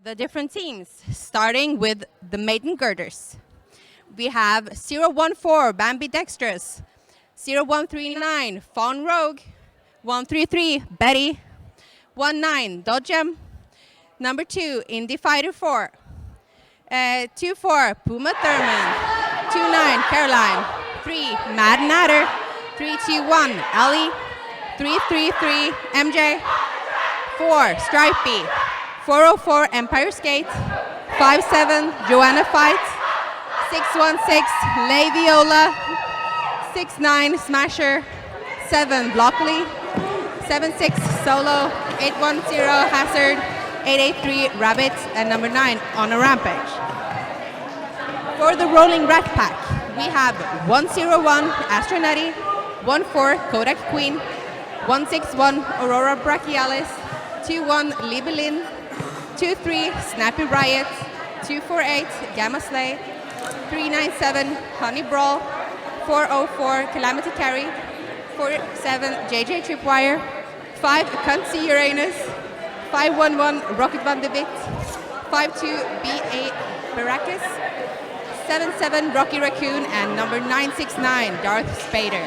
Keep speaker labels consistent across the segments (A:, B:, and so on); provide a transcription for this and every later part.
A: the different teams, starting with the Maiden Grrders. We have 014 Bambi Dexterous, 0139 Fawn Rogue, 133 Betty, 19 Dodgem, number 2 Indie Fighter 4, 24 Puma Thurman, 29 Caroline, 3 Mad Natter, 321 Ellie, 333 MJ, 4 Stripey, 404 Empire Skate, 57 Joanna Fight, 616 Lay Viola, 69 Smasher, 7 Blockly, 76 Solo, 810 Hazard, 883 Rabbit, and number 9 on a Rampage. For the Rolling Rat Pack, we have 101 Astronetti, 14 Kodak Queen, 161 Aurora Brachialis, 21 Libelin, 23 Snappy Riot, 248 Gamma Slay, 397 Honey Brawl, 404 Calamity Carry, 47 JJ Tripwire, 5 Cuntsy Uranus, 511 Rocket Van de Witt, 52 BA Baracus, 77 Rocky Raccoon, and number 969 Darth Spader.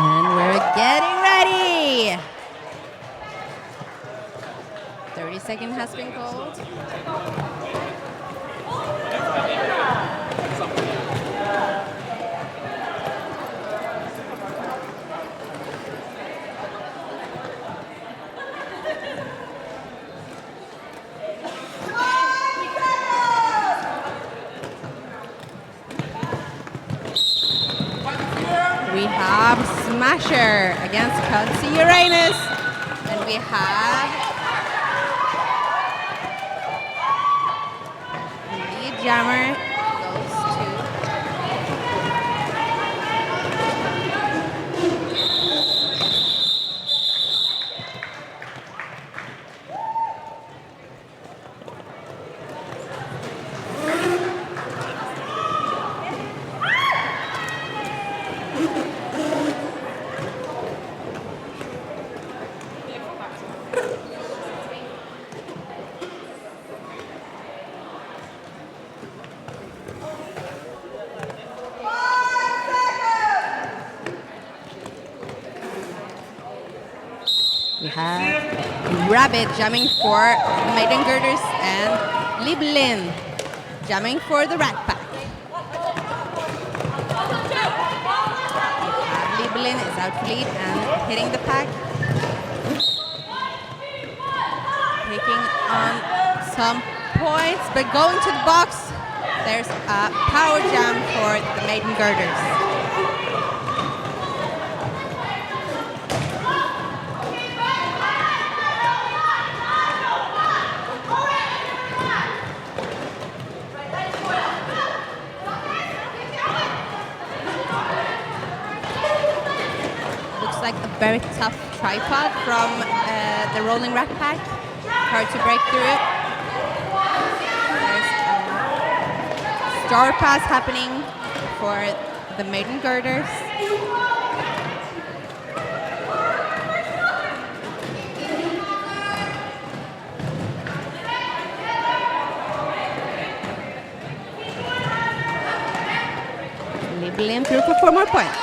A: And we're getting ready. 30-second has been called. We have Smasher against Cuntsy Uranus, and we have Lead Jammer goes We have Rabbit jamming for Maiden Grrders and Libelin jamming for the Rat Pack. Libelin is out for lead and hitting the pack. Taking on some points, but going to the box. There's a power jam for the Maiden Grrders. Like a very tough tripod from the Rolling Rat Pack. Hard to break through it. There's a star pass happening for the Maiden Grrders. Libelin through for 4 more points.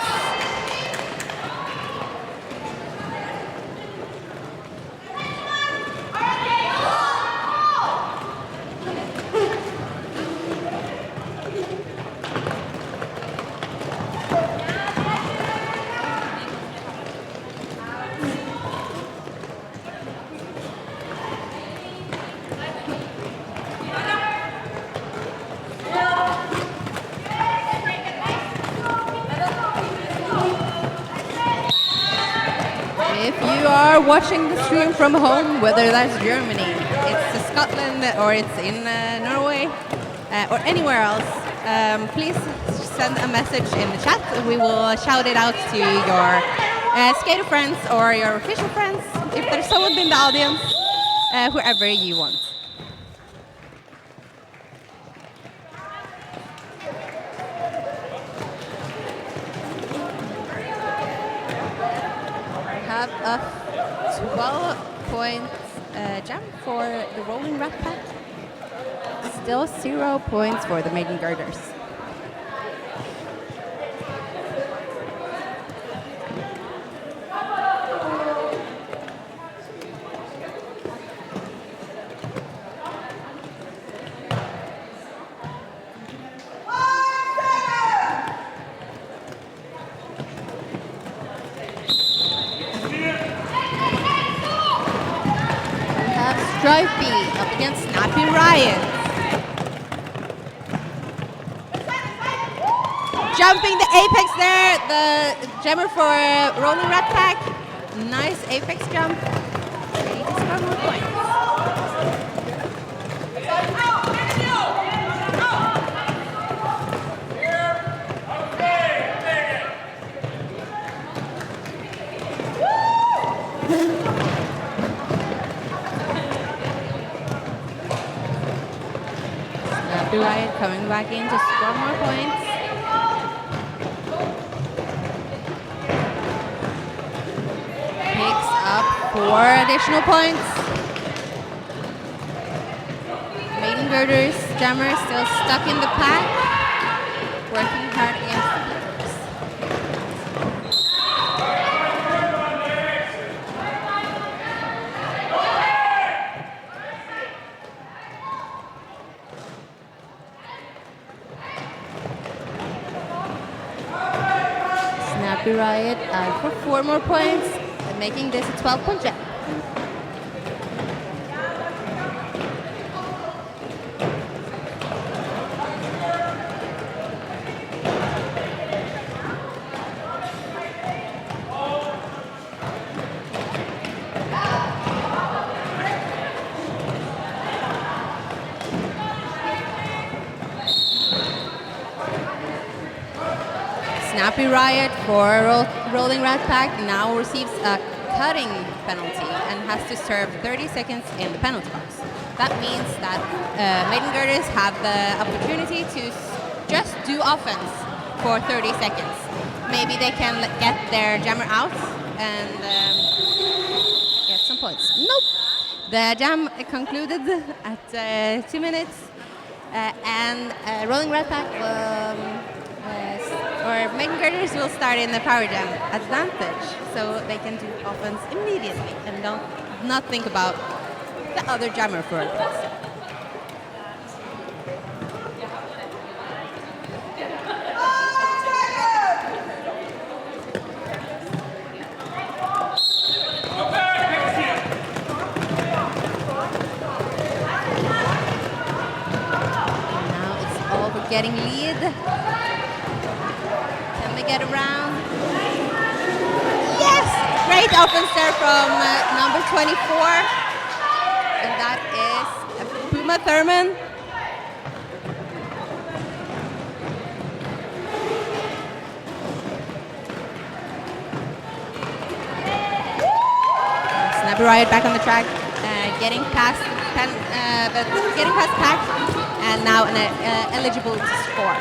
A: If you are watching the stream from home, whether that's Germany, it's Scotland, or it's in Norway, or anywhere else, please send a message in the chat. We will shout it out to your skater friends or your official friends, if there's someone in the audience, whoever you want. have a 12-point jump for the rolling rat pack. Still 0 points for the Maiden Grrders. Stripey up against Snappy Riot. Jumping the apex there, the jammer for rolling rat pack. Nice apex jump. Ready to score more points. Riot coming back in to score more points. Picks up 4 additional points. Maiden Grrders jammer still stuck in the pack, working hard against the players. Riot out for 4 more points, making this a 12-point jump. Snappy Riot for rolling rat pack now receives a cutting penalty and has to serve 30 seconds in the penalty box. That means that Maiden Grrders have the opportunity to just do offense for 30 seconds. Maybe they can get their jammer out and get some points. Nope. The jam concluded at 2 minutes and rolling rat pack or Maiden Grrders will start in the power jam advantage, so they can do offense immediately and not think about the other jammer for a pass. Now it's all for getting lead. Get around. Yes! Great offense there from number 24. And that is Puma Thurman. Snappy Riot back on the track, getting past pack, and now eligible to score.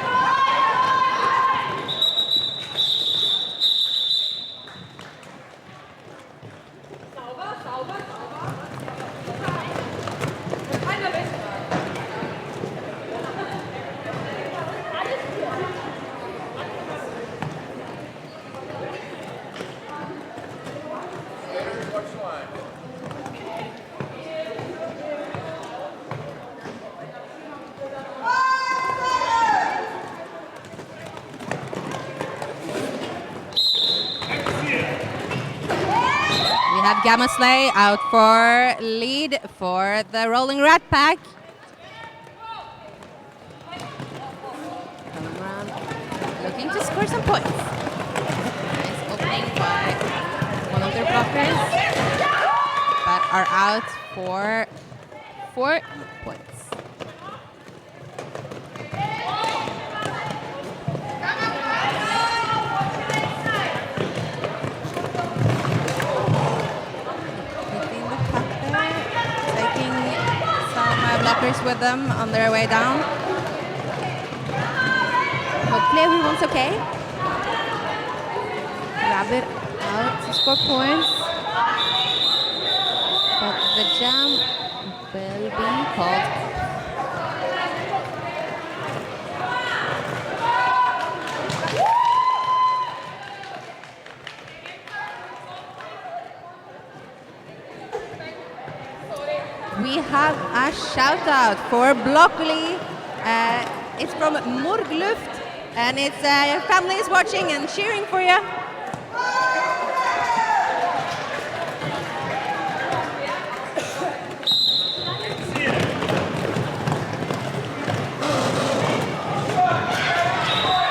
A: Gamma Slay out for lead for the rolling rat pack. Coming around, looking to score some points. Nice opening by one of their blockers, but are out for 4 points. With them on their way down. Hopefully everyone's okay. Grab it out to score points. called. We have a shout out for Blockly. It's from Morgluft, and it's your family is watching and cheering for you.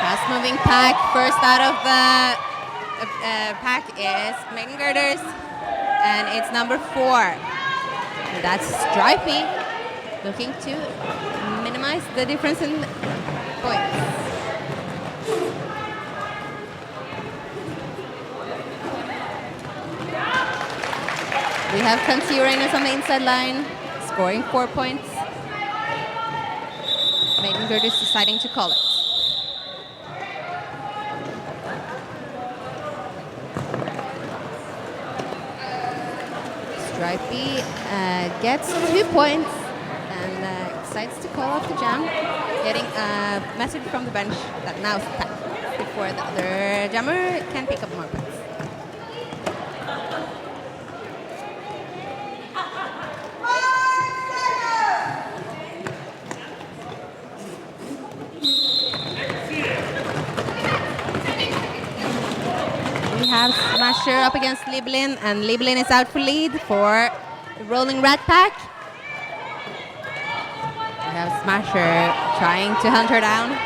A: Fast moving pack. First out of the pack is Maiden Grrders, and it's number 4. That's Stripey, looking to minimize the difference in points. We have Kanti Uranus on the inside line, scoring 4 points. Maiden Grrders deciding to call it. Stripey gets 2 points and decides to call off the jam, getting a message from the bench that now is tapped before the other jammer can pick up more points. We have Smasher up against Libelin, and Libelin is out for lead for the Rolling Rat Pack. We have Smasher trying to hunt her down.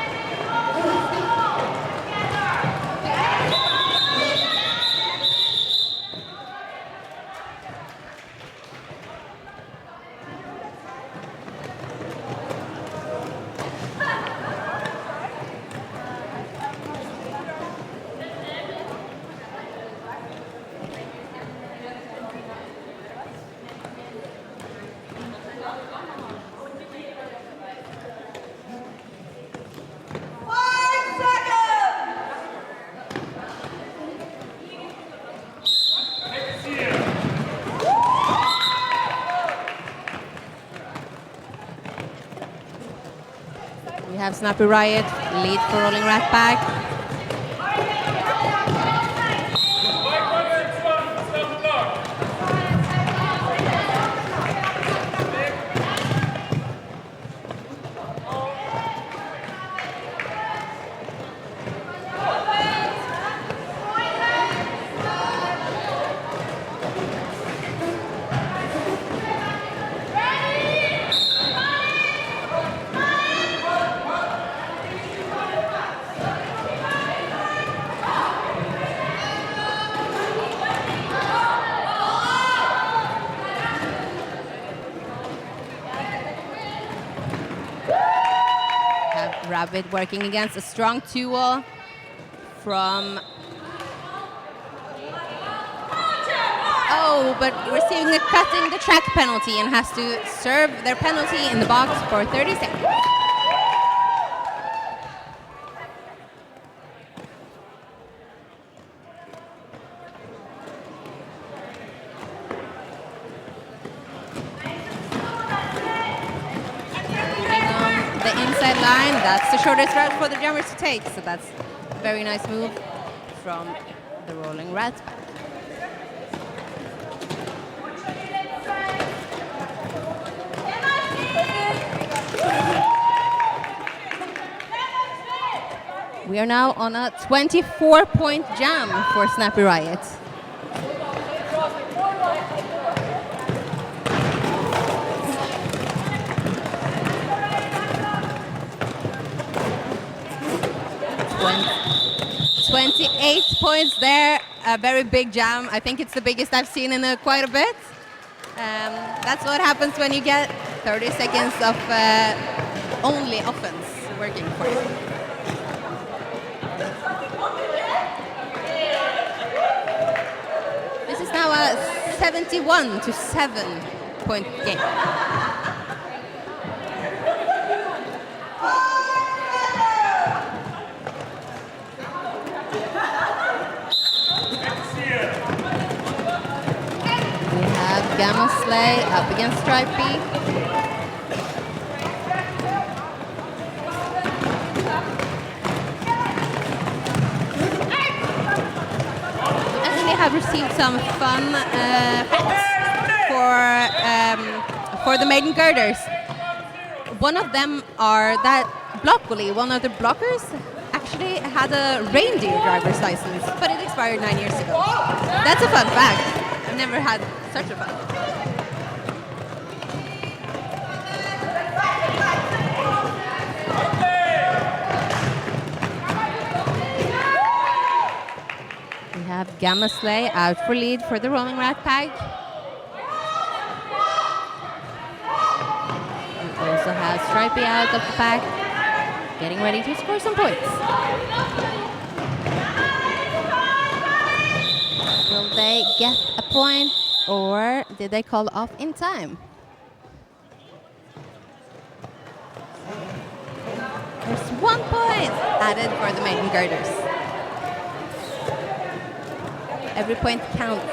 A: We have Snappy Riot, lead for Rolling Rat Pack. Rabbit working against a strong 2-wall from... Oh, but receiving a cutting the track penalty and has to serve their penalty in the box for 30 seconds. Line. That's the shortest route for the jammers to take, so that's a very nice move from the Rolling Rat. We are now on a 24-point jam for Snappy Riot. When 28 points there, a very big jam. I think it's the biggest I've seen in quite a bit. That's what happens when you get 30 seconds of only offense working for you. This is now a 71-7 point game. Gamma Slay up against Stripey. have received some fun facts for the Maiden Girders. One of them are that block bully, one of the blockers, actually had a reindeer driver's license, but it expired 9 years ago. That's a fun fact. I've never had such a fun. We have Gamma Slay out for lead for the Rolling Rat Pack. We also have Stripey out of the pack, getting ready to score some points. Will they get a point, or did they call off in time? There's 1 point added for the Maiden Girders. Every point counts,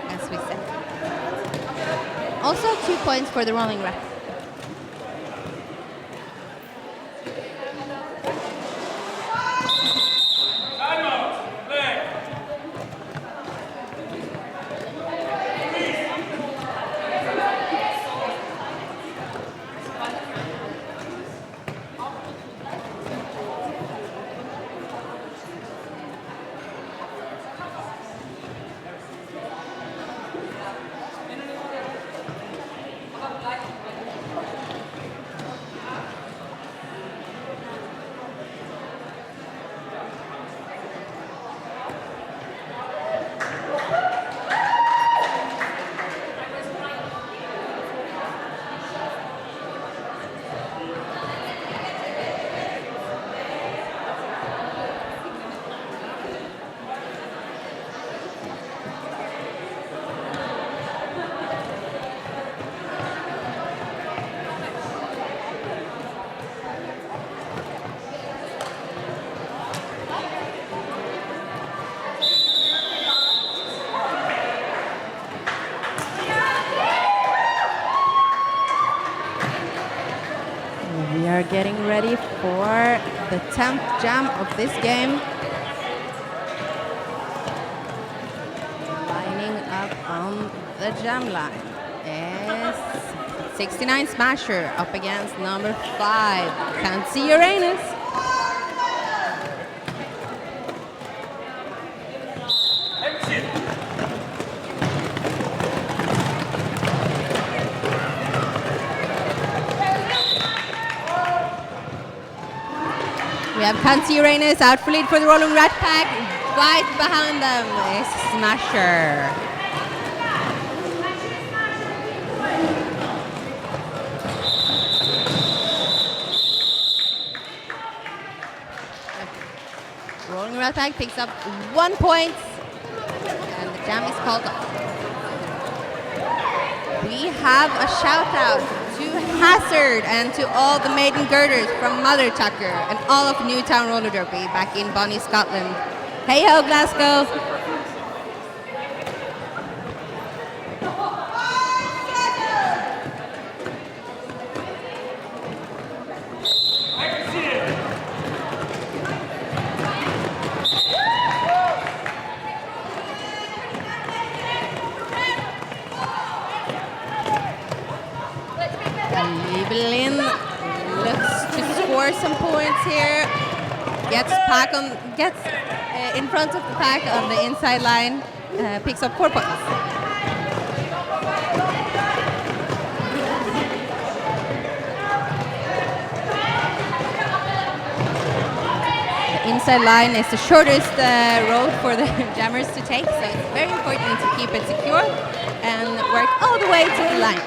A: as we said. Also 2 points for the Rolling Rat. Getting ready for the 10th jam of this game. Lining up on the jam line is 69 Smasher up against number 5, Can't See Uranus. We have Can't See Uranus out for lead for the Rolling Rat Pack. Right behind them is Smasher. Rolling Rat Pack picks up 1 point, and the jam is called off. We have a shout out to Hazard and to all the Maiden Girders from Mother Tucker and all of Newtown Roller Derby back in Bonnie, Scotland. Hey ho, Glasgow! Evelyn looks to score some points here. Gets in front of the pack on the inside line. Picks up 4 points. The inside line is the shortest road for the jammers to take, so it's very important to keep it secure and work all the way to the line.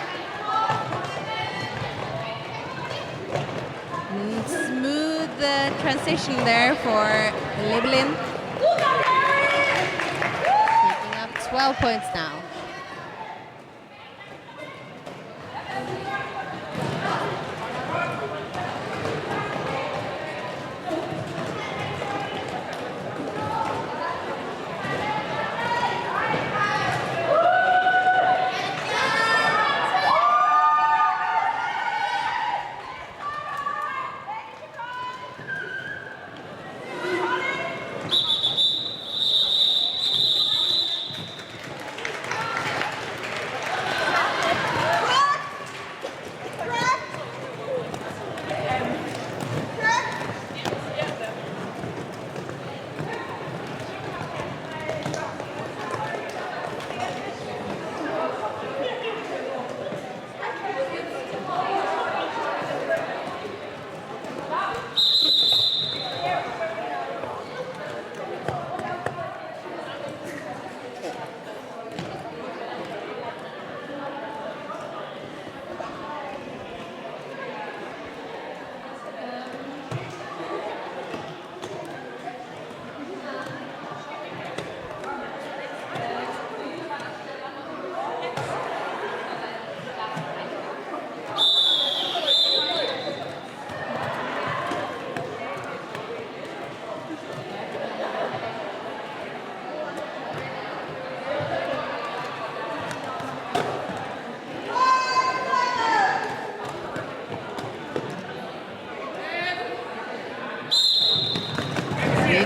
A: Smooth transition there for Libelin. Picking up 12 points now.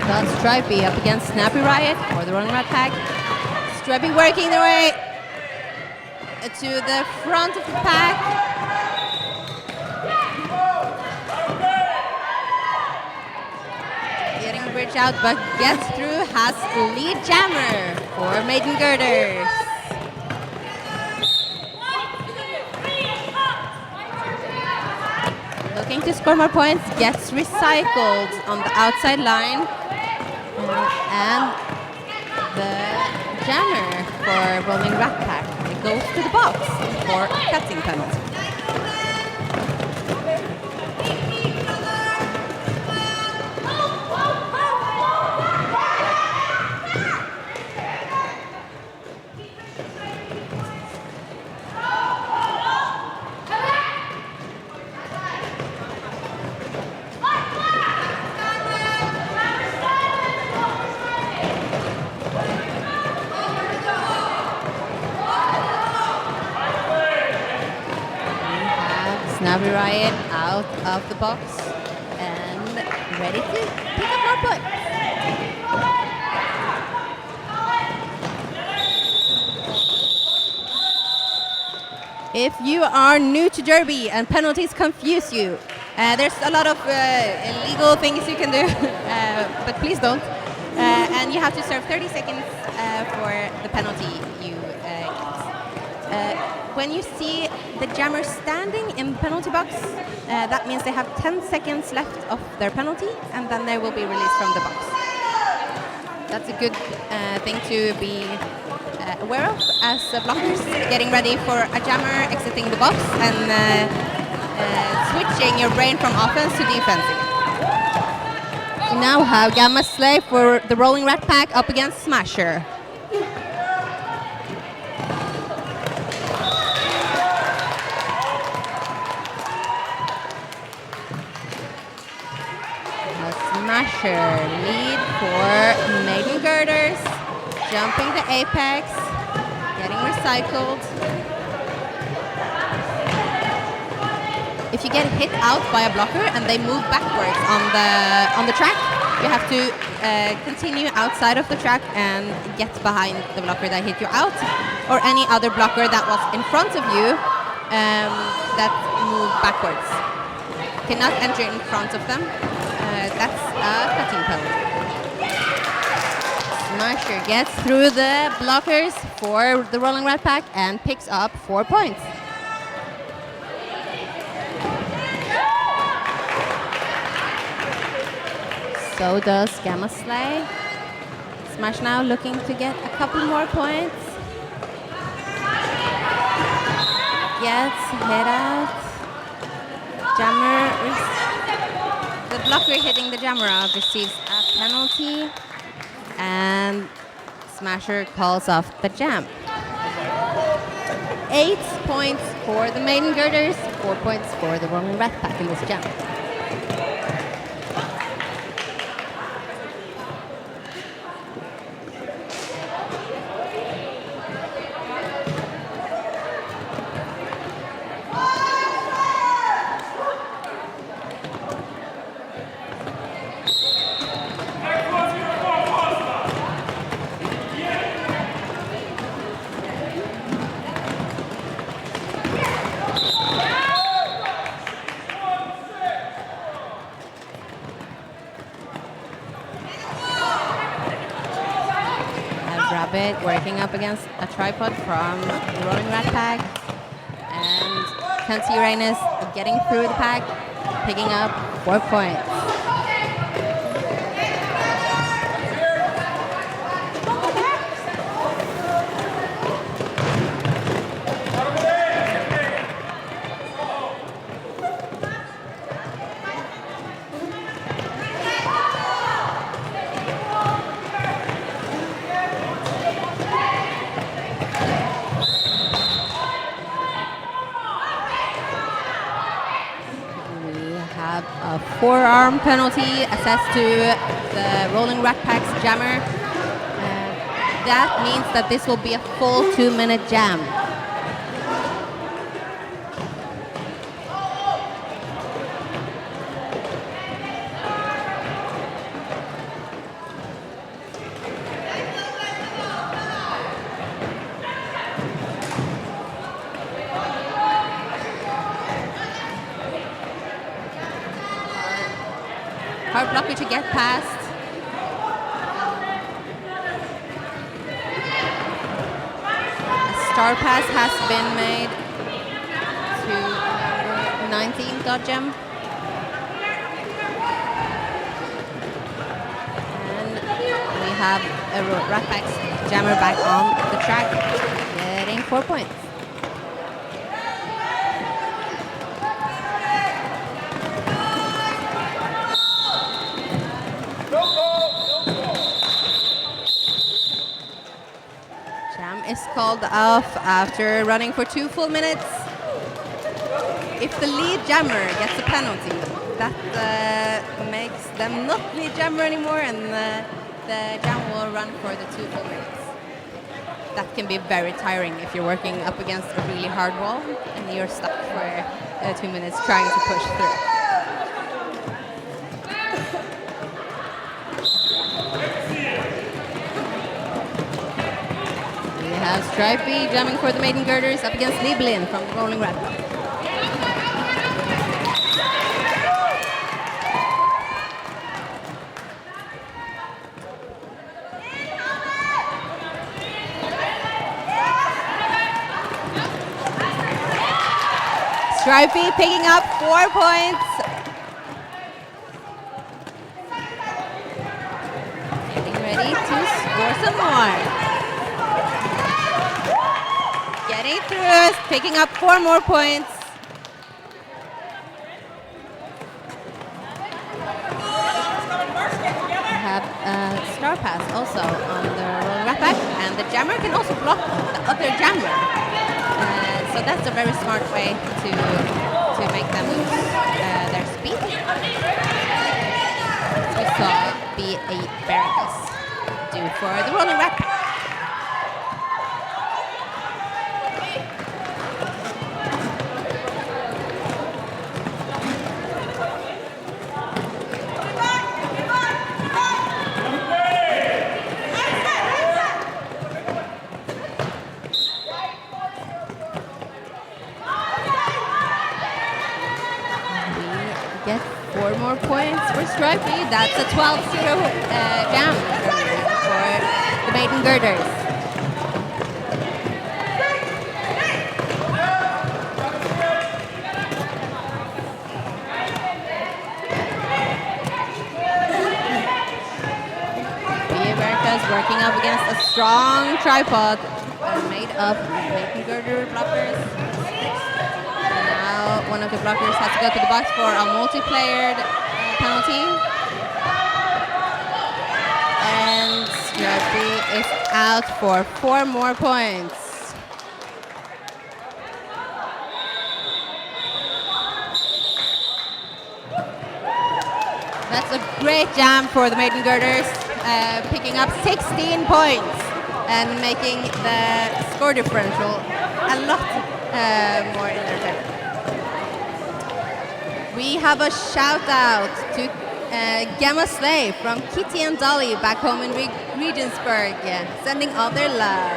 A: Got Stripey up against Snappy Riot for the Rolling Rat Pack. Stripey working their way to the front of the pack. Getting a bridge out, but gets through, has lead jammer for Maiden Grrders. Looking to score more points, gets recycled on the outside line. And the jammer for Rolling Rat Pack, it goes to the box for a cutting penalty. Snappy Riot out of the box and ready to pick up more points. If you are new to Derby and penalties confuse you, there's a lot of illegal things you can do, but please don't. And you have to serve 30 seconds for the penalty you get. When you see the jammer standing in the penalty box, that means they have 10 seconds left of their penalty, and then they will be released from the box. That's a good thing to be aware of as blockers, getting ready for a jammer exiting the box and switching your brain from offense to defense again. We now have Gamma Slay for the Rolling Rat Pack up against Smasher. Smasher lead for Maiden Grrders, jumping the apex, getting recycled. If you get hit out by a blocker and they move backwards on the track, you have to continue outside of the track and get behind the blocker that hit you out, or any other blocker that was in front of you that moved backwards. Cannot enter in front of them. That's a cutting penalty. Smasher gets through the blockers for the Rolling Rat Pack and picks up 4 points. So does Gamma Slay. Smash now looking to get a couple more points. Gets hit out. Jammer. The blocker hitting the jammer out receives a penalty, and Smasher calls off the jam. 8 points for the Maiden Grrders, 4 points for the Rolling Rat Pack in this jam. Working up against a tripod from the Rolling Rat Pack, and Kenzie Uranus getting through the pack, picking up 4 points. A forearm penalty assessed to the Rolling Rat Pack's jammer. That means that this will be a full 2-minute jam. hard blocker to get past. A star pass has been made to number 19, Dodgem. And we have a Ratbacks jammer back on the track, getting 4 points. Is called off after running for 2 full minutes. If the lead jammer gets a penalty, that makes them not lead jammer anymore, and the jam will run for the 2 full minutes. That can be very tiring if you're working up against a really hard wall and you're stuck for 2 minutes trying to push through. We have Stripey jamming for the Maiden Grrders up against Liebelin from the Rolling Rat. Stripey picking up 4 points. Getting ready to score some more. Getting through, picking up 4 more points. We have a star pass also on the rolling right back, and the jammer can also block the other jammer. So that's a very smart way to make them lose their speed. We saw B.A. Barracus do for the rolling right back. Get 4 more points for Stripey. That's a 12-0 jam for the Maiden Grrders. America's working up against a strong tripod made of Maiden Grrder blockers. One of the blockers has to go to the box for a multiplayer penalty. And Stripey is out for 4 more points. That's a great jam for the Maiden Grrders, picking up 16 points and making the score differential a lot more in their favor. We have a shout out to Gemma Slay from Kitty and Dolly back home in Regensburg, sending all their love.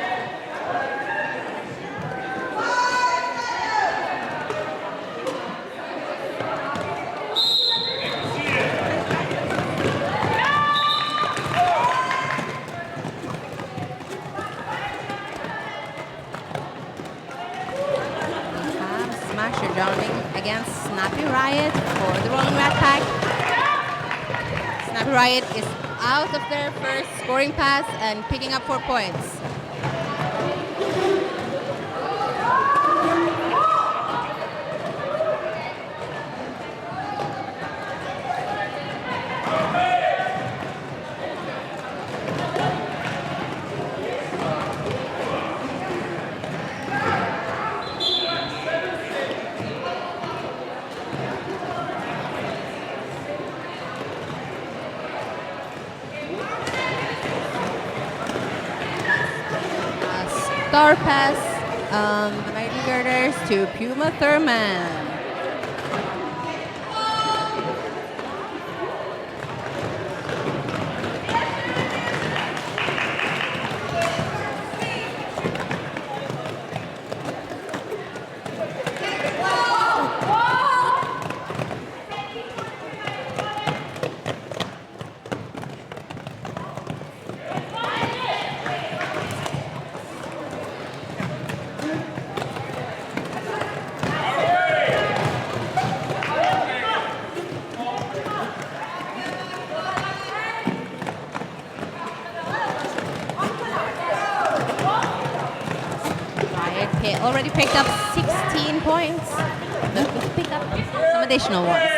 A: Smasher joining against Snappy Riot for the Rolling Rat Pack. Snappy Riot is out of their first scoring pass and picking up 4 points. Star pass on the Maiden Grrders to Puma Thurman. already picked up 16 points. But we'll pick up some additional ones.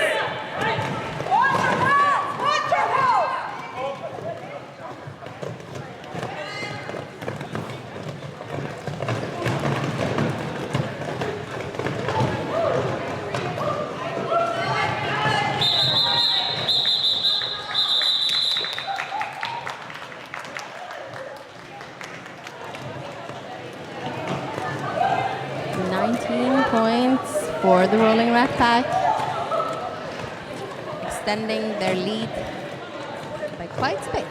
A: For the Rolling Rat Pack, extending their lead by quite a bit.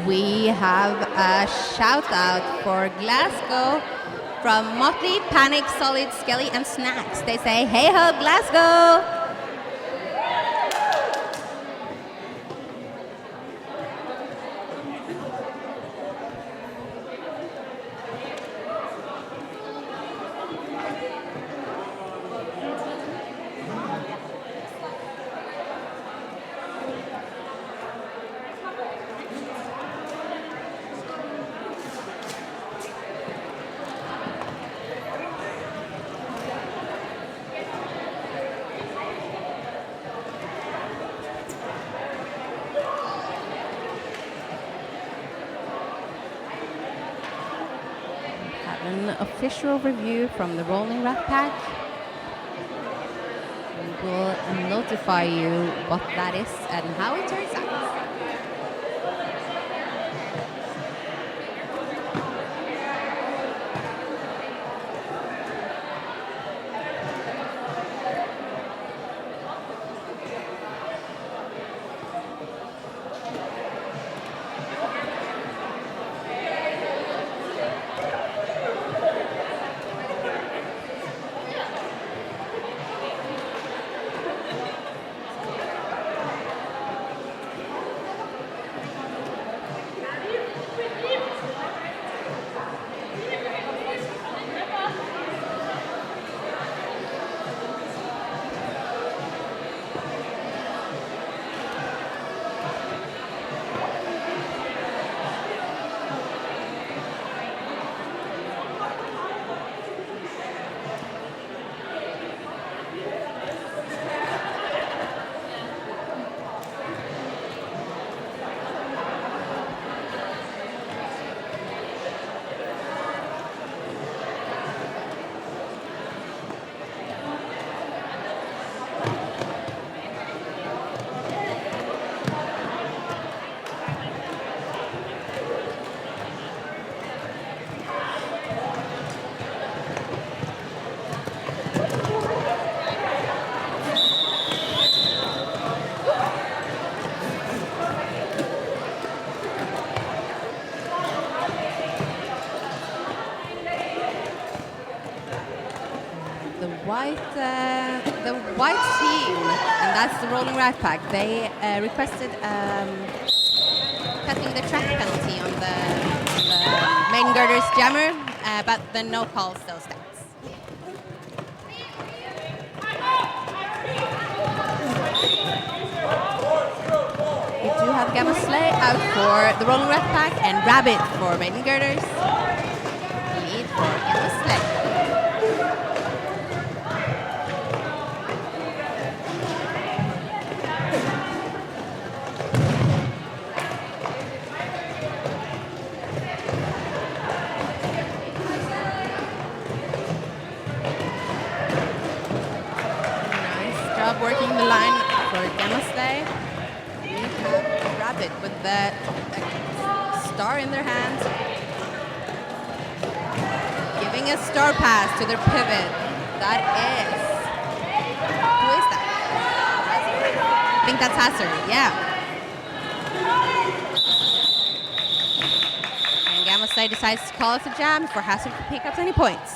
A: We have a shout out for Glasgow from Motley, Panic, Solid, Skelly, and Snacks. They say, hey ho, Glasgow! An official review from the Rolling Rat Pack. We will notify you what that is and how it turns out. The white team, and that's the Rolling Rat Pack, they requested cutting the track penalty on the Maiden Grrders jammer, but the no call still stands. We do have Gamma Slay out for the Rolling Rat Pack and Rabbit for Maiden Grrders. Lead for Gamma Slay. Working the line for Gamma Slay. We have Rabbit with the star in their hand. Giving a star pass to their pivot. That is... Who is that? I think that's Hasser, yeah. they decide to call it a jam for Hazard to pick up any points.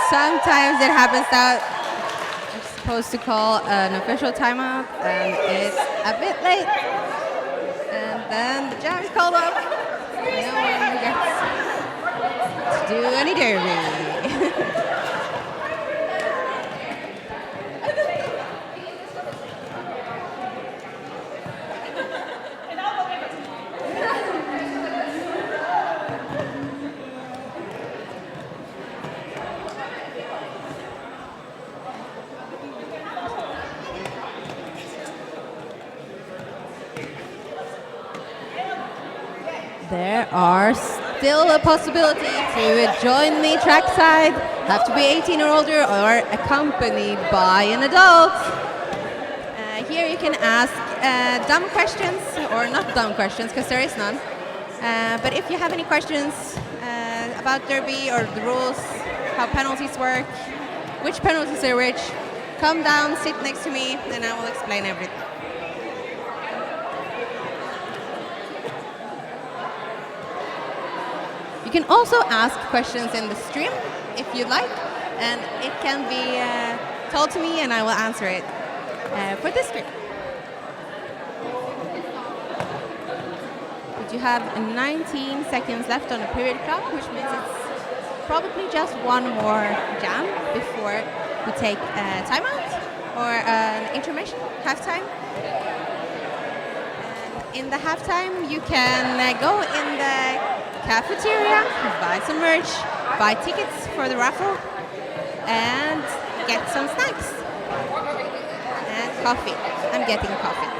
A: Sometimes it happens that I'm supposed to call an official timeout and it's a bit late. And then the jam is called off. No one gets to do any derby. There are still a possibility to join the trackside. Have to be 18 or older or accompanied by an adult. Here you can ask dumb questions, or not dumb questions because there is none. But if you have any questions about Derby or the rules, how penalties work, which penalties are which, come down, sit next to me, and I will explain everything. You can also ask questions in the stream if you'd like, and it can be told to me and I will answer it for this stream. But you have 19 seconds left on the period clock, which means it's probably just one more jam before we take a timeout or an intermission, halftime. And in the halftime, you can go in the cafeteria, buy some merch, buy tickets for the raffle, and get some snacks and coffee. I'm getting coffee.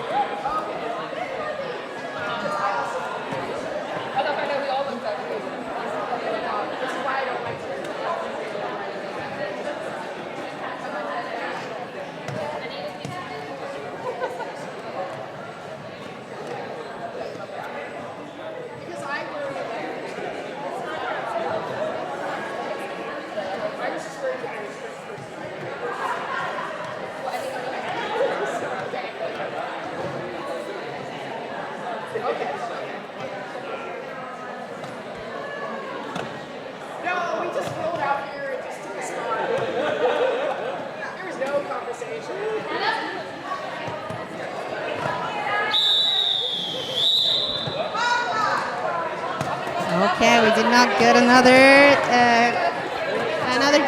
A: Okay, we did not get another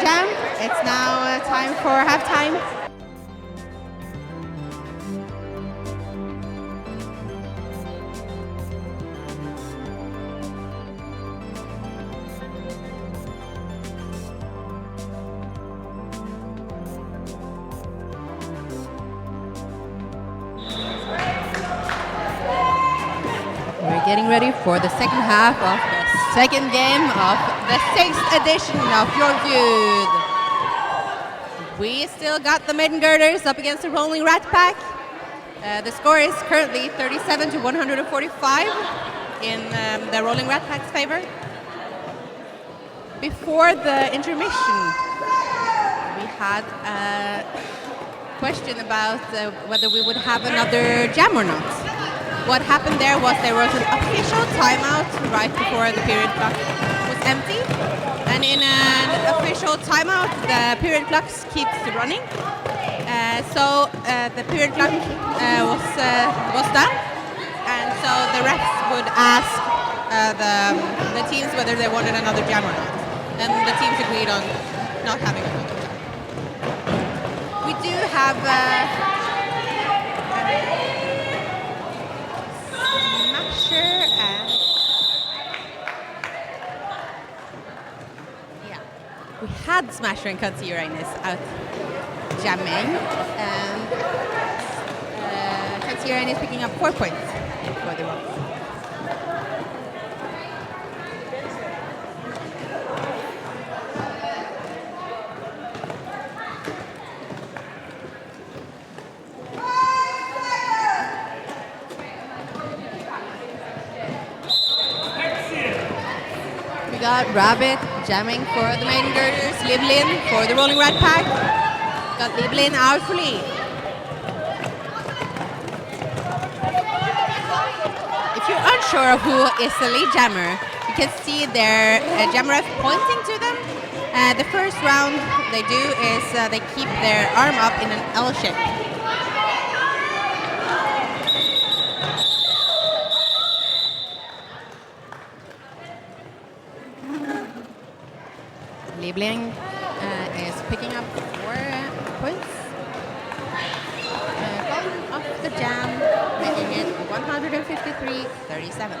A: jam. It's now time for halftime. We're getting ready for the second half of the second game of the 6th edition of Fjordfeud. We still got the Maiden Grrders up against the Rolling Rat Pack. The score is currently 37 to 145 in the Rolling Rat Pack's favor. Before the intermission, we had a question about whether we would have another jam or not. What happened there was an official timeout right before the period clock was empty. And in an official timeout, the period clock keeps running. So the period clock was done. And so the refs would ask the teams whether they wanted another jam or not. And the teams agreed on not having another jam. We do have Smasher and we had Smasher and Katsi Uranus out jamming, and Katsi Uranus picking up 4 points for the Rocks. We got Rabbit jamming for the Maiden Grrders, Livlin for the Rolling Rat Pack. Got Livlin out for lead. If you're unsure of who is the lead jammer, you can see their jammer ref pointing to them. The first round they do is they keep their arm up in an L shape. Liebling is picking up 4 points. Going off the jam, making it 153-37.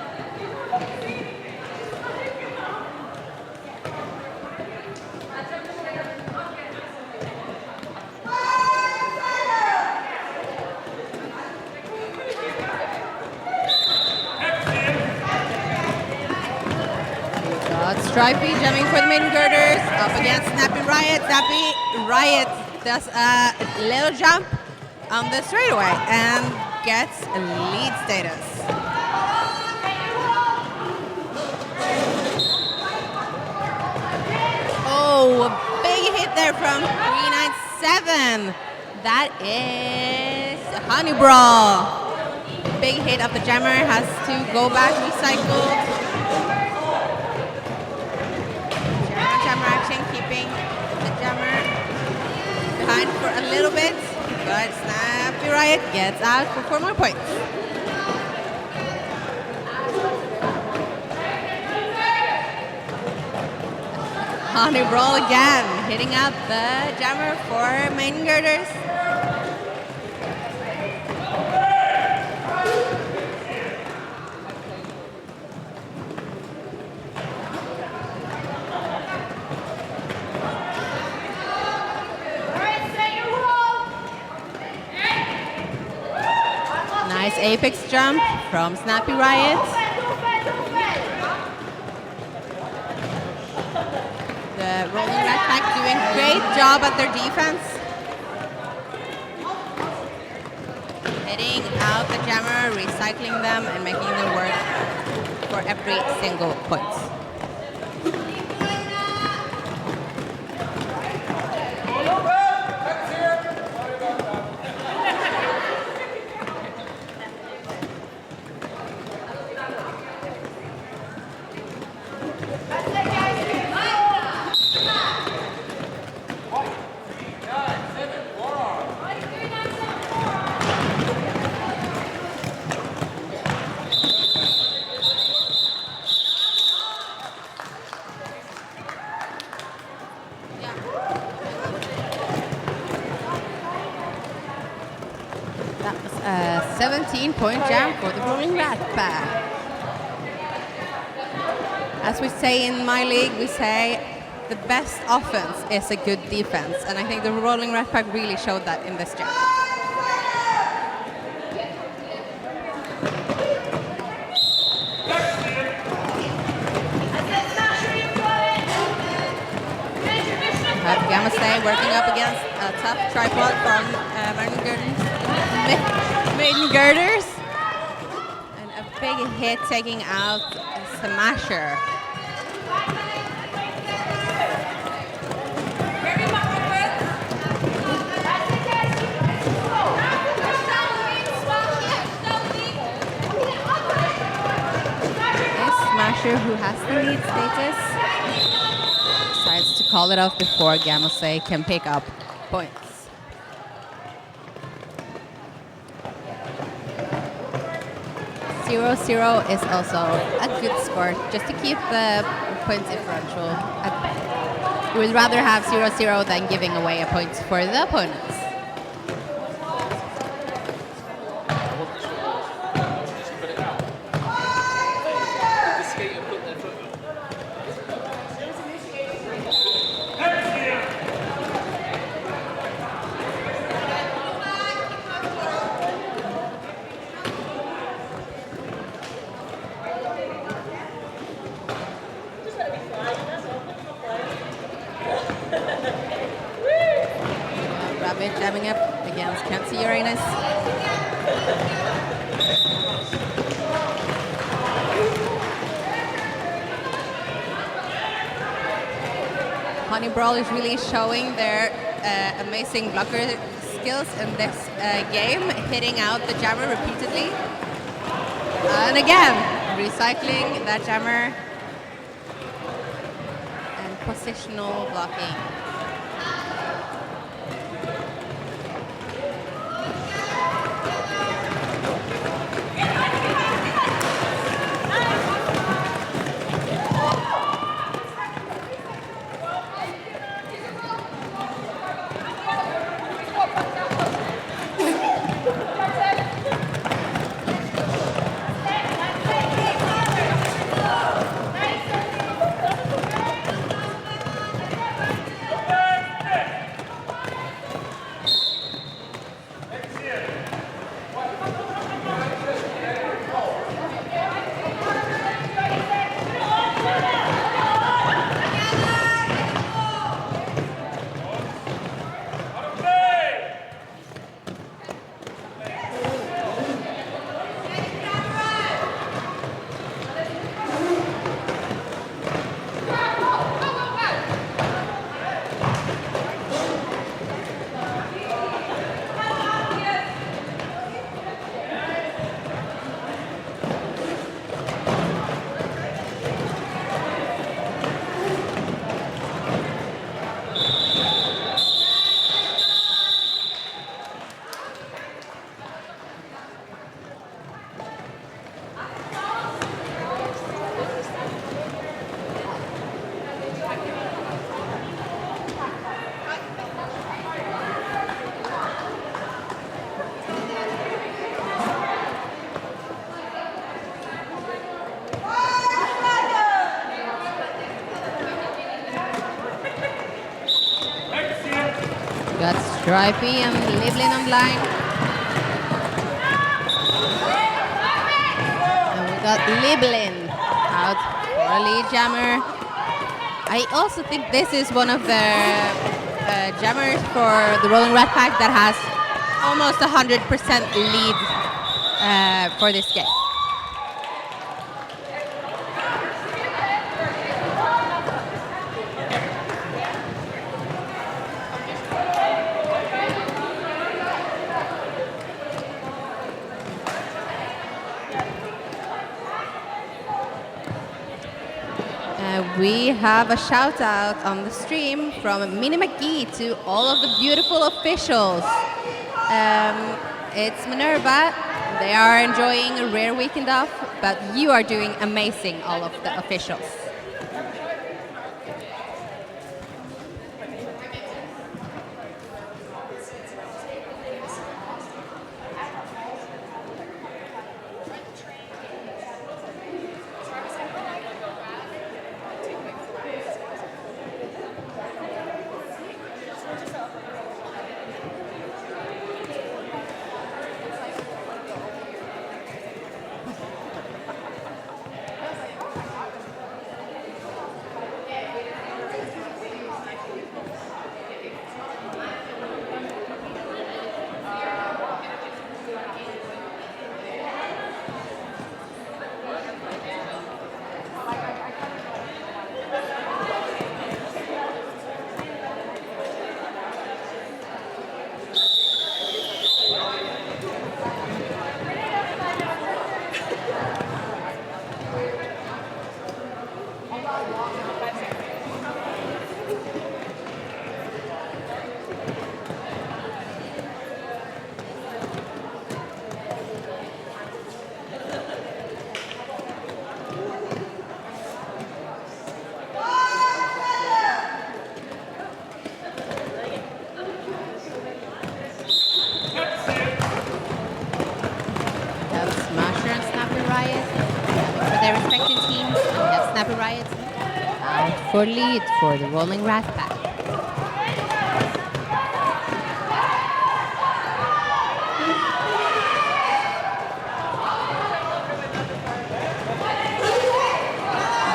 A: Stripey jamming for the Maiden Grrders up against Snappy Riot. Snappy Riot does a little jump on the straightaway and gets a lead status. Oh, a big hit there from 397. That is Honey Brawl. Big hit of the jammer, has to go back recycled. Keeping the jammer behind for a little bit, but Snappy Riot gets out for 4 more points. Honey Brawl again, hitting out the jammer for Maiden Grrders. Nice apex jump from Snappy Riot. The Rolling Rat Pack doing a great job at their defense. Hitting out the jammer, recycling them, and making them work for every single point. That was a 17-point jam for the Rolling Rat Pack. As we say in my league, we say the best offense is a good defense, and I think the Rolling Rat Pack really showed that in this jam. Gamma Stay working up against a tough tripod from Maiden Grrders. Maiden Girders. And a big hit taking out Smasher. Smasher, who has the lead status, decides to call it off before Gamose can pick up points. Zero is also a good score, just to keep the points differential. You would rather have 0-0 than giving away a point for the opponents. Jamming up against Can't See Uranus. Honey Brawl is really showing their amazing blocker skills in this game, hitting out the jammer repeatedly. And again, recycling that jammer and positional blocking. Got Stripey and Liblin on the line. And we got Liblin out for a lead jammer. I also think this is one of the jammers for the Rolling Rat Pack that has almost 100% lead for this game. We have a shout out on the stream from Minnie McGee to all of the beautiful officials. It's Minerva. They are enjoying a rare weekend off, but you are doing amazing, all of the officials. for lead for the Rolling Rat Pack.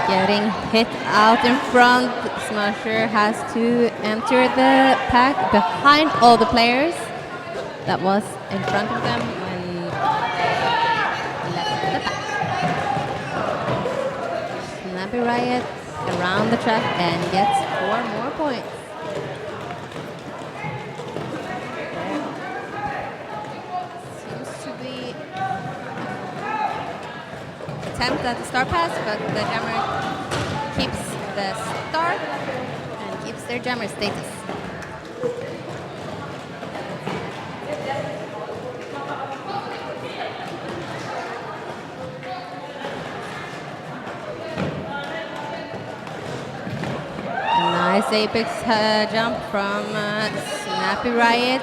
A: Getting hit out in front, Smasher has to enter the pack behind all the players that was in front of them when they left the pack. Snappy Riot around the track and gets 4 more points. Seems to be attempt at the star pass, but the jammer keeps the start and keeps their jammer status. Nice apex jump from Snappy Riot,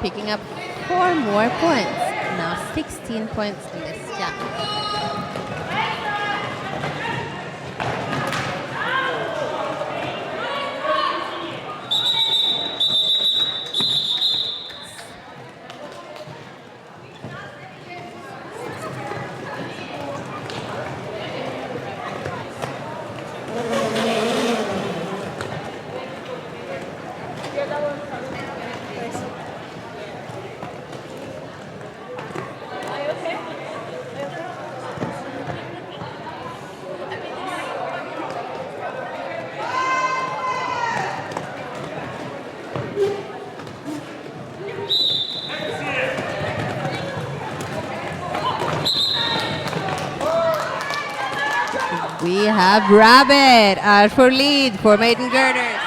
A: picking up 4 more points. Now 16 points in this jump. We have Rabbit out for lead for Maiden Grrders.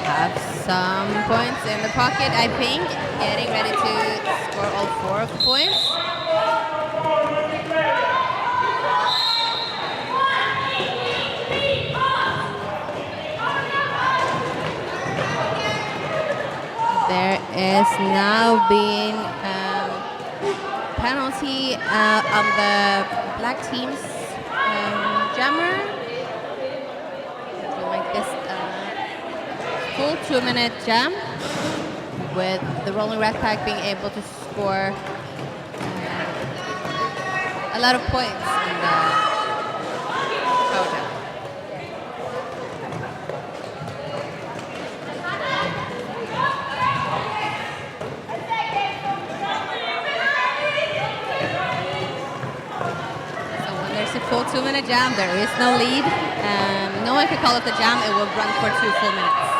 A: Have some points in the pocket, I think. Getting ready to score all 4 points. There is now being penalty on the black team's jammer. To make this full 2-minute jam, with the Rolling Rat Pack being able to score a lot of points in the power jam. Full 2-minute jam, there is no lead. No one can call it a jam, it will run for 2 full minutes.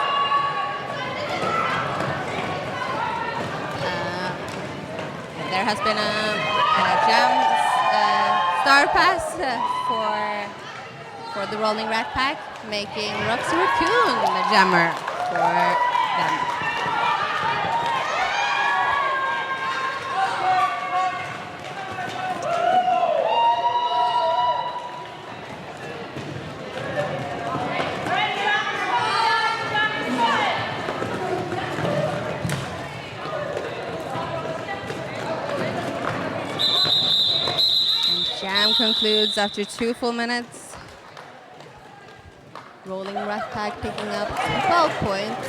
A: There has been a jam star pass for the Rolling Rat Pack, making Roxy Raccoon the jammer for them. Jam concludes after 2 full minutes. Rolling Rat Pack picking up 12 points.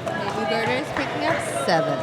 A: Maiden Grrders picking up 7.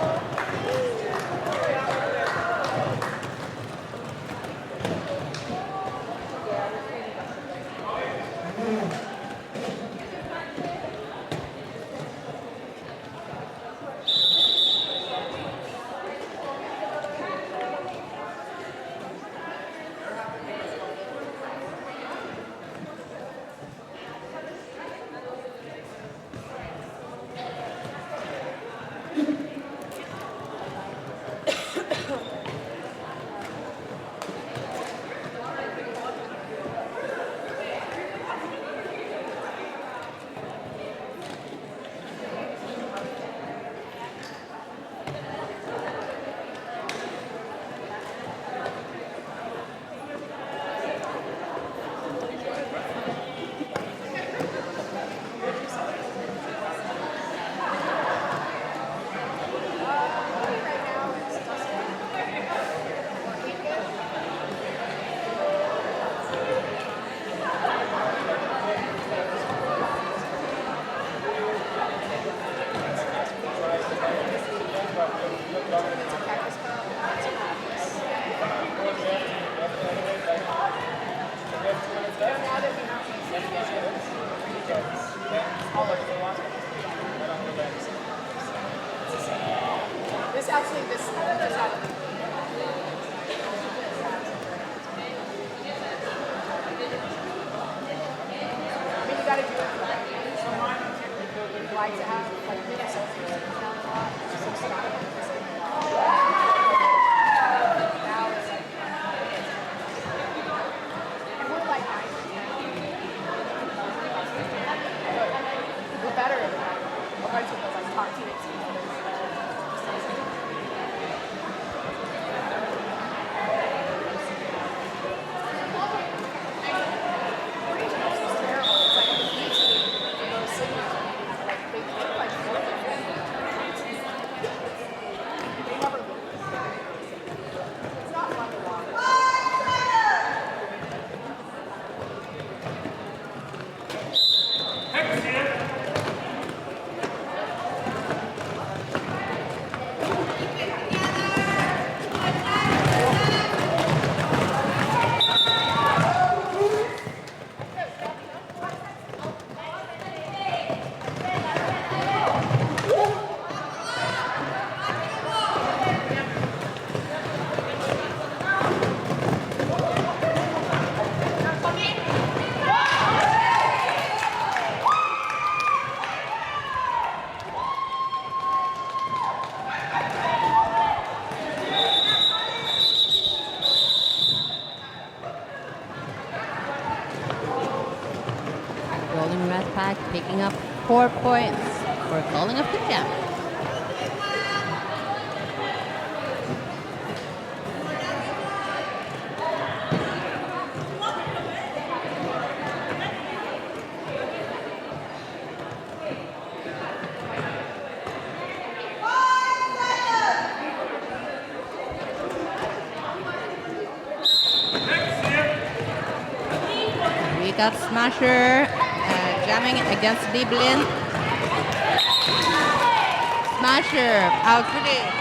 A: Rolling Red Pack picking up 4 points for calling of the jam. We got Smasher jamming against Liblin. Smasher out for the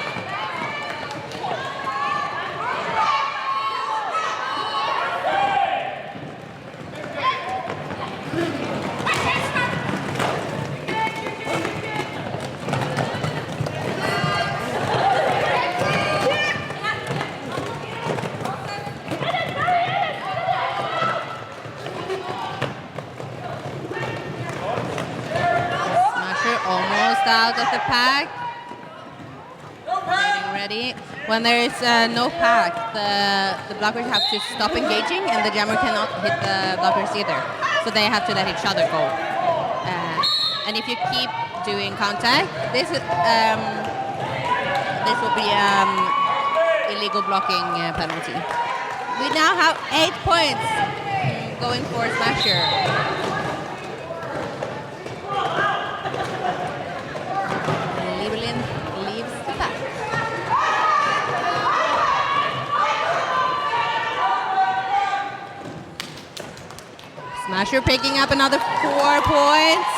A: almost out of the pack. Getting ready. When there is no pack, the blockers have to stop engaging, and the jammer cannot hit the blockers either. So they have to let each other go. And if you keep doing contact, this will be illegal blocking penalty. We now have 8 points going for Smasher. Smasher picking up another 4 points.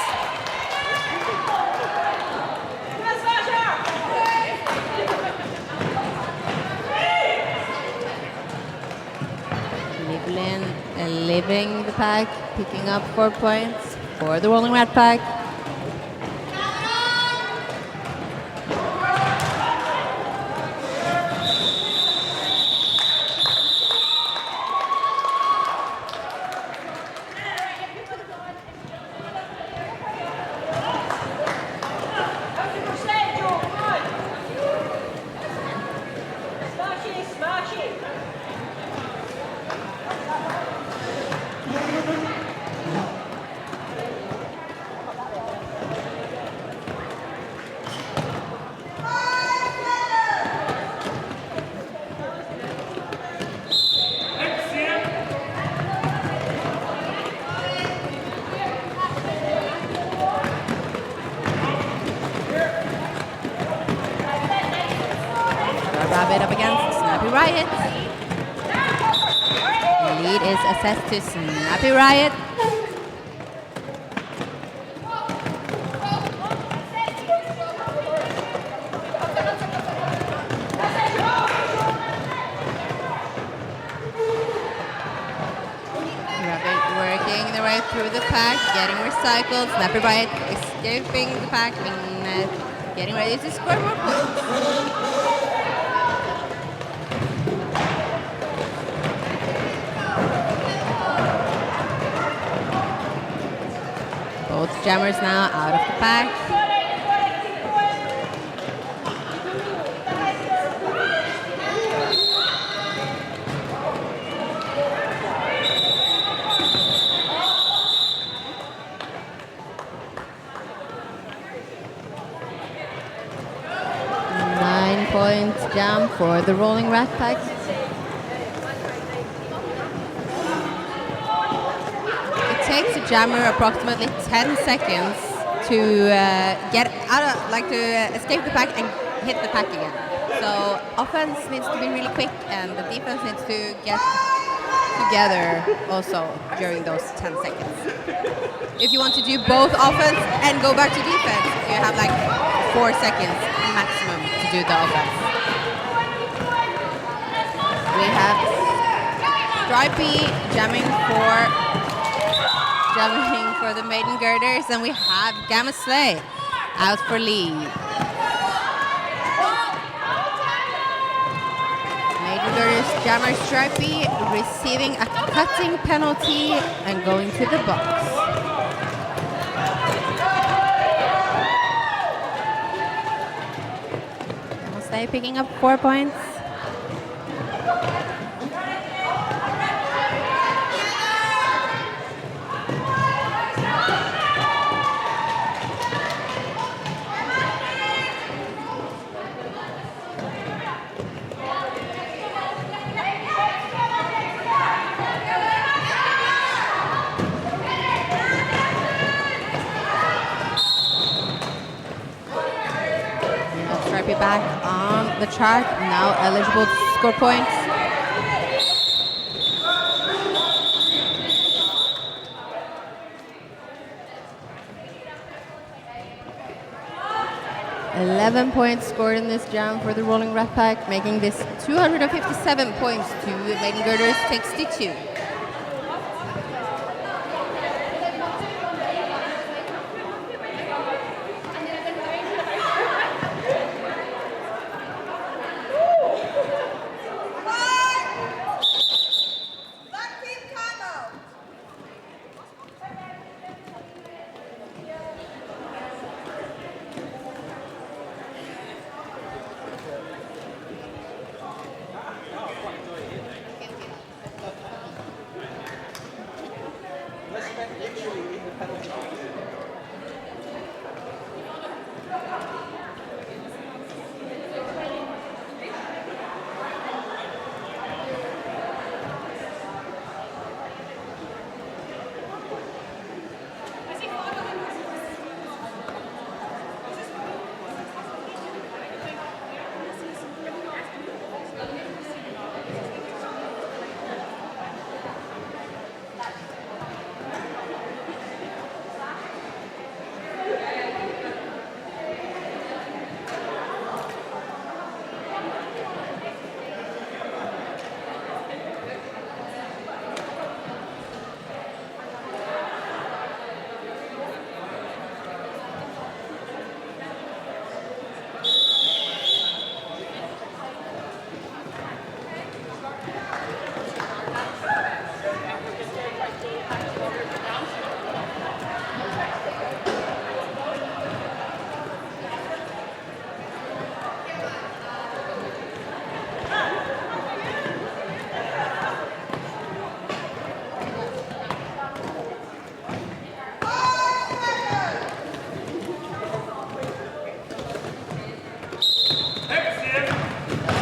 A: Liblin leaving the pack, picking up 4 points for the Rolling Red Pack. Rabbit up against Snappy Riot. Lead is assessed to Snappy Riot. Rabbit working their way through the pack, getting recycled. Snappy Riot escaping the pack in getting ready to score more points. Both jammers now out of the pack. Jam for the rolling rat pack. It takes a jammer approximately 10 seconds to get out of, to escape the pack and hit the pack again. So offense needs to be really quick, and the defense needs to get together also during those 10 seconds. If you want to do both offense and go back to defense, you have 4 seconds maximum to do the offense. We have Stripey jamming for the Maiden Grrders, and we have Gamma Slay out for lead. Maiden Grrders jammer Stripey receiving a cutting penalty and going to the box. Gamma Slay picking up 4 points. Back on the track, now eligible to score points. $11 points scored in this jam for the rolling rat pack, making this 257 points to the Maiden Grrders 62.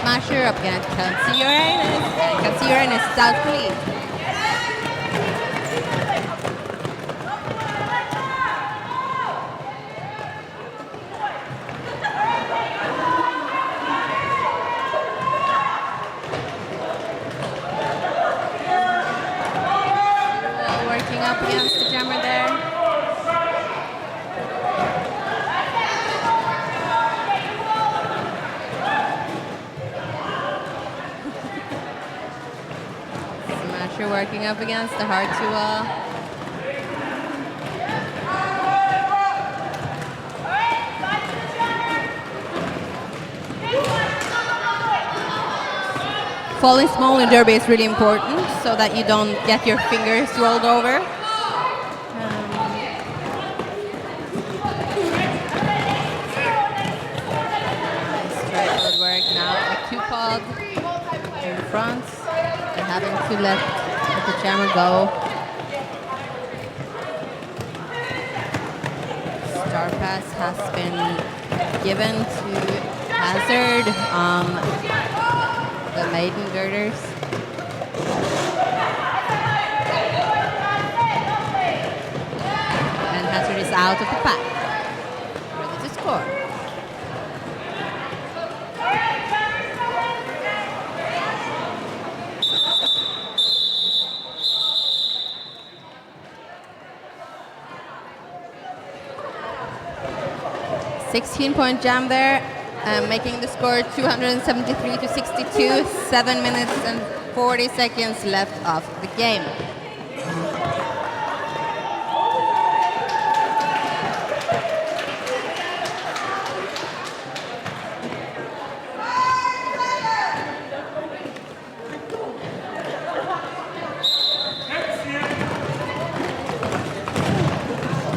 A: Smasher up against Kansi Uranus South lead. Working up against the jammer there. Smasher working up against the hard to Falling small in derby is really important so that you don't get your fingers rolled over. Nice triangle work now. A Q-pod in the front and having to let the jammer go. Star pass has been given to Hazard on the Maiden Grrders. And Hazard is out of the pack. Ready to score. .16 jam there, making the score 273 to 62. 7 minutes and 40 seconds left of the game.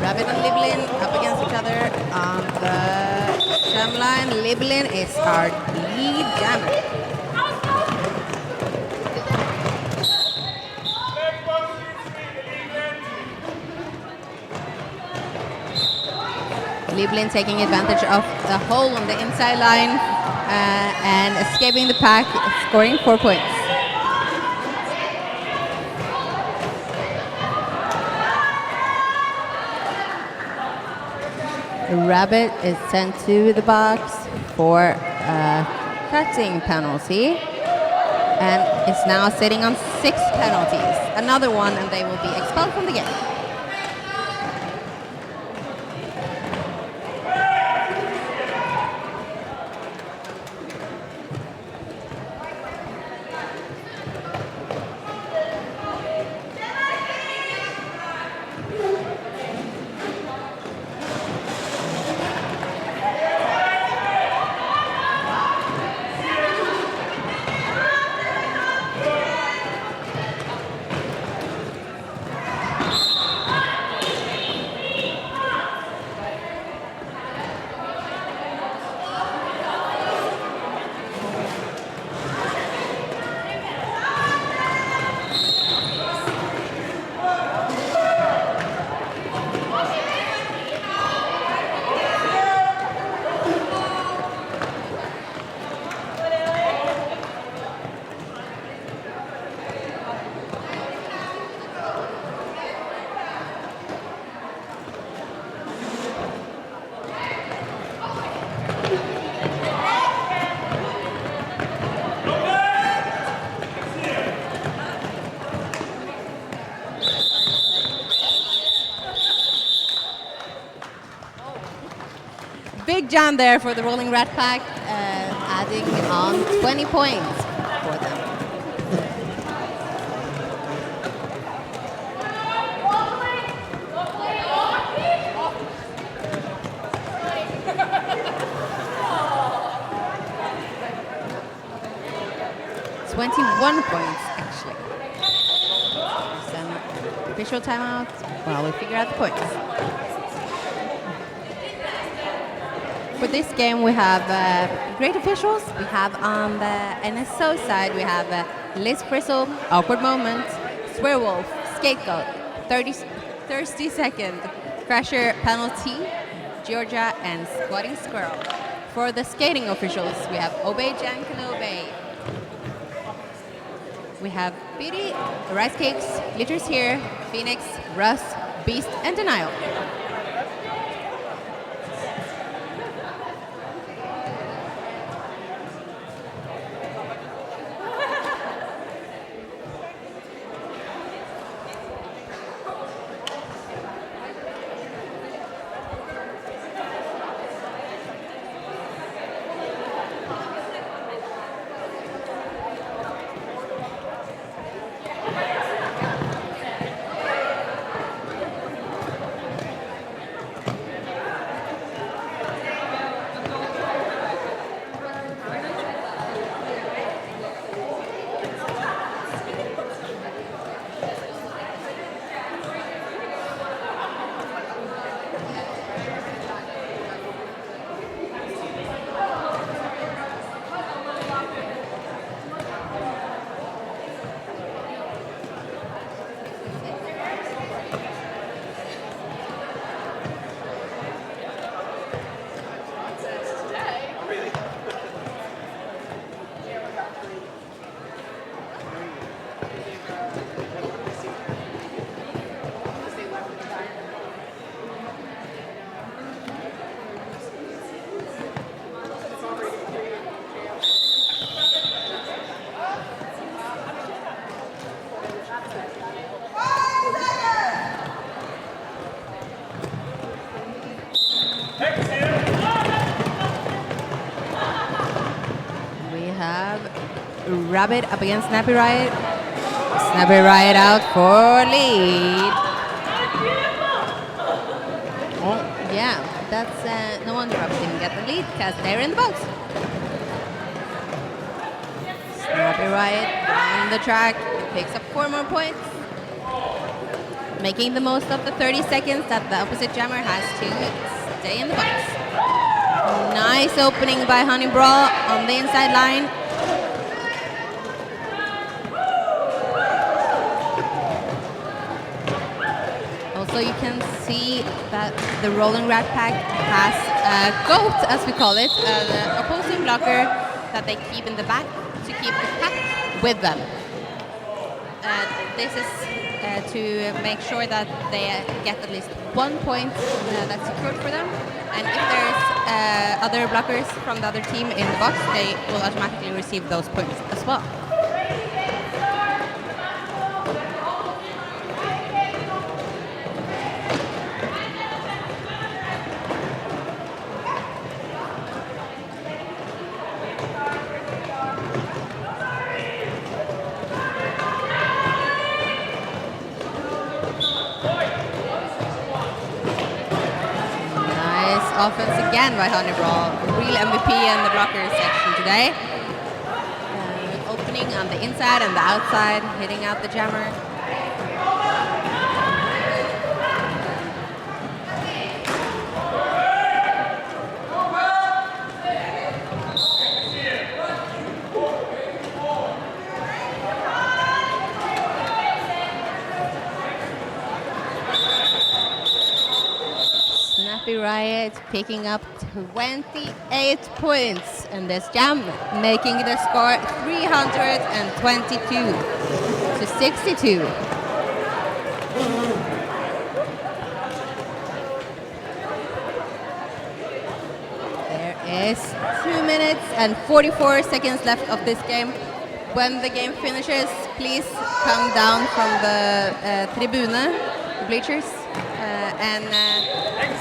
A: Rabbit and Liblin up against each other on the jam line. Liblin is our lead jammer. Liblin taking advantage of the hole on the inside line and escaping the pack, scoring 4 points. Rabbit is sent to the box for a cutting penalty and is now sitting on 6 penalties. Another one and they will be expelled from the game. Big jam there for the Rolling Rat Pack, adding on 20 points for them. .21 points, actually. Some official timeout while we figure out the points. For this game, we have great officials. We have on the NSO side, we have Liz Frizzle, Awkward Moment, Swearwolf, Scapegoat, 30-second Crasher penalty, Georgia, and Squatting Squirrel. For the skating officials, we have Obey Jan Kenobe. We have Biddy, Rice Cakes, Glitters Here, Phoenix, Russ, Beast, and Denial. Rabbit up against Snappy Riot. Snappy Riot out for lead. Oh, yeah, that's no wonder Rabbit didn't get the lead because they're in the box. Snappy Riot on the track, picks up 4 more points, making the most of the 30 seconds that the opposite jammer has to stay in the box. Nice opening by Honey Brawl on the inside line. Also, you can see that the Rolling Rat Pack has a goat, as we call it, the opposing blocker that they keep in the back to keep the pack with them. This is to make sure that they get at least 1 point that's secured for them. And if there's other blockers from the other team in the box, they will automatically receive those points as well. Offense again by Honey Brawl, real MVP in the blocker section today. Opening on the inside and the outside, hitting out the jammer. Riot picking up 28 points in this jam, making the score 322 to 62. There is 2 minutes and 44 seconds left of this game. When the game finishes, please come down from the tribune, the bleachers, and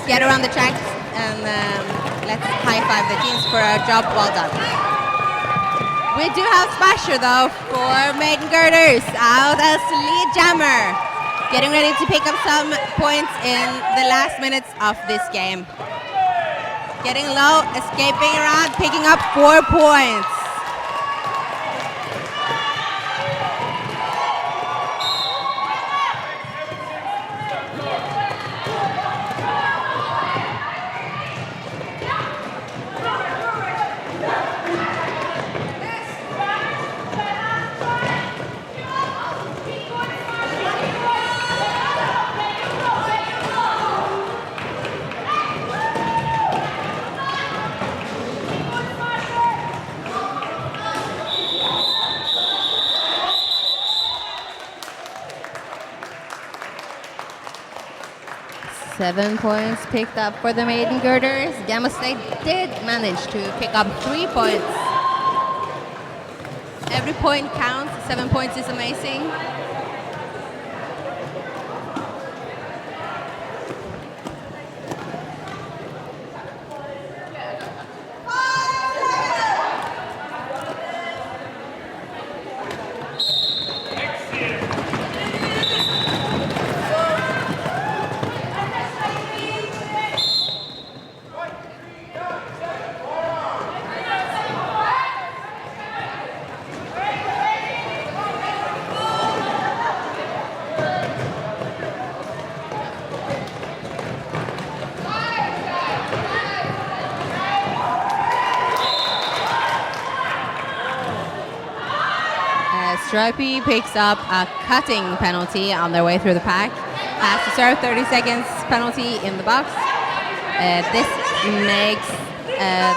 A: get around the track and let's high-five the teams for a job well done. We do have Smasher though for Maiden Grrders out as lead jammer, getting ready to pick up some points in the last minutes of this game. Getting low, escaping around, picking up 4 points. Seven points picked up for the Maiden Grrders. Gamma State did manage to pick up 3 points. Every point counts. 7 points is amazing. Stripey picks up a cutting penalty on their way through the pack. Has to serve 30 seconds penalty in the box. This makes the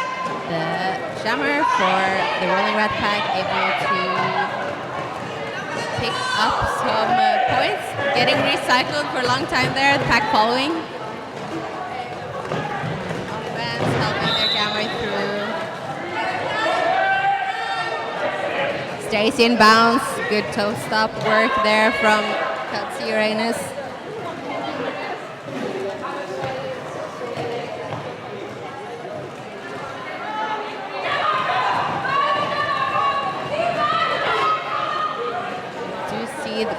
A: jammer for the Rolling Rat Pack able to pick up some points. Getting recycled for a long time there, the pack following. Offense helping their jammer through. Stays in bounds. Good toe stop work there from Katsi Uranus.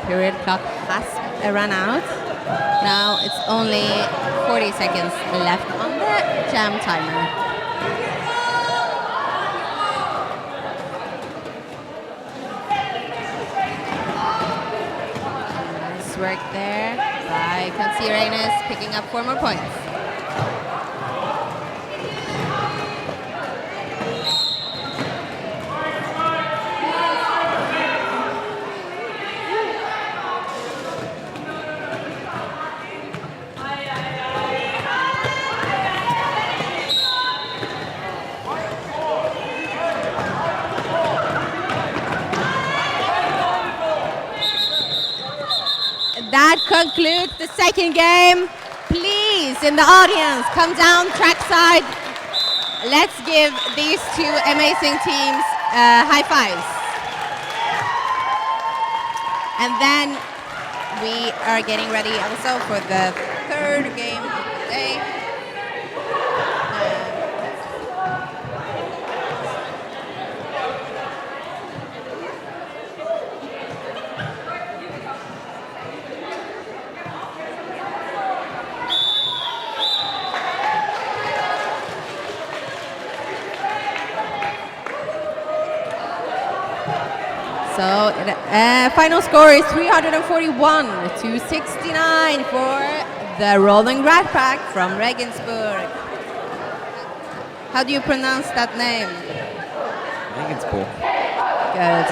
A: period clock has run out. Now it's only 40 seconds left on the jam timer. Nice work there by Consirenes, picking up 4 more points. That concludes the second game. Please, in the audience, come down trackside. Let's give these 2 amazing teams high fives. And then we are getting ready also for the third game of the day. So final score is 341 to 69 for the Rolling Rat Pack from Regensburg. How do you pronounce that name?
B: Regensburg.
A: Good.